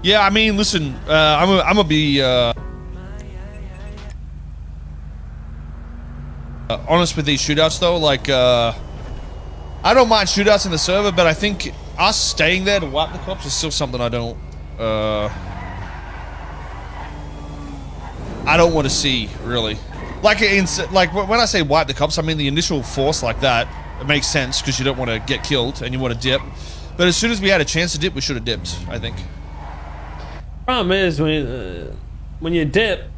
Yeah, I mean, listen, I'm gonna be honest with these shootouts though. Like, I don't mind shootouts in the server, but I think us staying there to wipe the cops is still something I don't want to see, really. Like, when I say wipe the cops, I mean the initial force like that. It makes sense because you don't want to get killed and you want to dip. But as soon as we had a chance to dip, we should have dipped, I think. Problem is when you dip,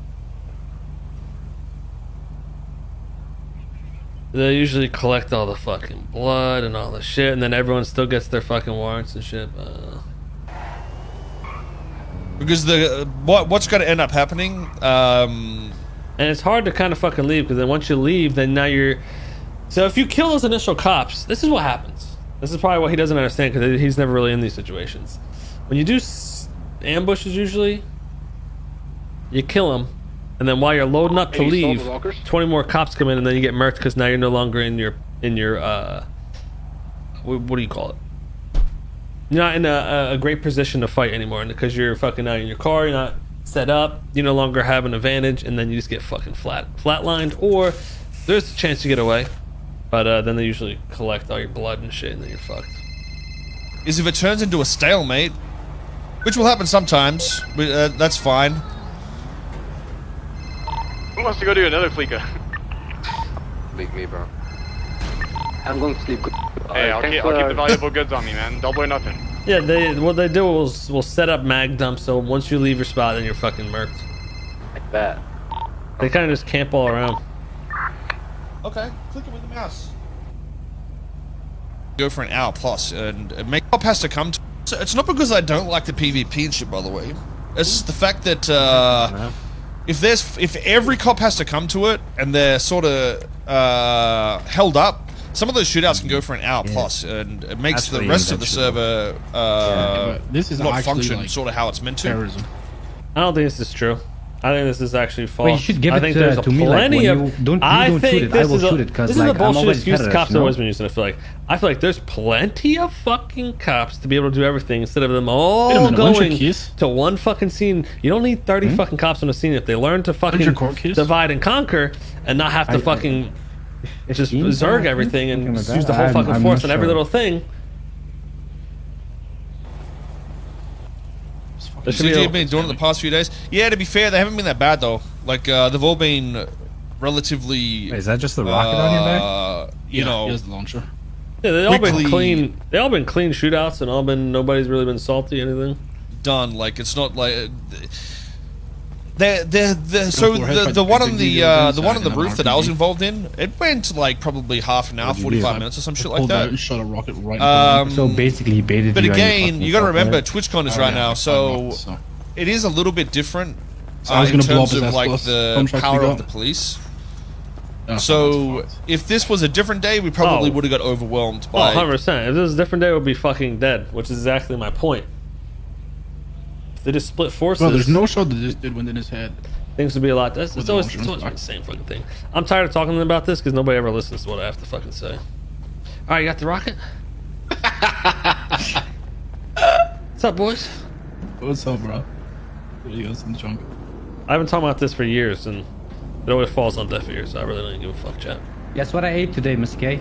they usually collect all the fucking blood and all the shit, and then everyone still gets their fucking warrants and shit. Because what's going to end up happening? And it's hard to kind of fucking leave, because then once you leave, then now you're. So if you kill those initial cops, this is what happens. This is probably what he doesn't understand, because he's never really in these situations. When you do ambushes, usually you kill them, and then while you're loading up to leave, 20 more cops come in, and then you get murked because now you're no longer in your what do you call it? You're not in a great position to fight anymore, because you're fucking out in your car, you're not set up, you no longer have an advantage, and then you just get fucking flatlined, or there's a chance to get away, but then they usually collect all your blood and shit, and then you're fucked. Is if it turns into a stalemate, which will happen sometimes, but that's fine. Who wants to go to another Fleeka? Me, bro. I'm going to sleep. Hey, I'll keep the valuable goods on me, man. Double or nothing. Yeah, what they do is we'll set up mag dumps, so once you leave your spot, then you're fucking murked. Like that. They kind of just camp all around. Okay, click it with the mouse. Go for an hour plus, and make up has to come to. It's not because I don't like the PvP and shit, by the way. It's just the fact that if every cop has to come to it and they're sort of held up, some of those shootouts can go for an hour plus, and it makes the rest of the server this is not function like sort of how it's meant to. terrorism. I don't think this is true. I think this is actually false. Well, you should give I it think there's to me. Like, when you don't shoot it, I will shoot it. Because this like, is a bullshit excuse the cops have always been. been using. I feel like there's plenty of fucking cops to be able to do everything instead of them all going to one fucking scene. You don't need 30 fucking cops on a scene if they learn to fucking divide and conquer and not have to fucking just zerg everything and just use the whole fucking force on every little thing. CG have been doing it the past few days. Yeah, to be fair, they haven't been that bad though. Like they've all been relatively. Wait, is that just the rocket on your back? You know, here's the launcher. Yeah, they all been clean. They all been clean shootouts, and all been nobody's really been salty anything. Done. Like it's not like. The one on the roof that I was involved in, it went like probably half an hour, 45 minutes or some shit like that. And shot a rocket right so basically, he baited but you. But again, you got to remember, TwitchCon is right now, so it is a little bit different in terms of like the power of the police. So if this was a different day, we probably would have got overwhelmed by. 100%. If this was a different day, we'd be fucking dead, which is exactly my point. They just split forces. Bro, there's no shot that this did went in his head. Things would be a lot. It's always been the same fucking thing. I'm tired of talking to them about this because nobody ever listens to what I have to fucking say. All right, you got the rocket? What's up, boys? What's up, bro? You guys in the trunk. I've been talking about this for years, and it always falls on deaf ears, so I really don't give a fuck, chat. Guess what I ate today, Miss K?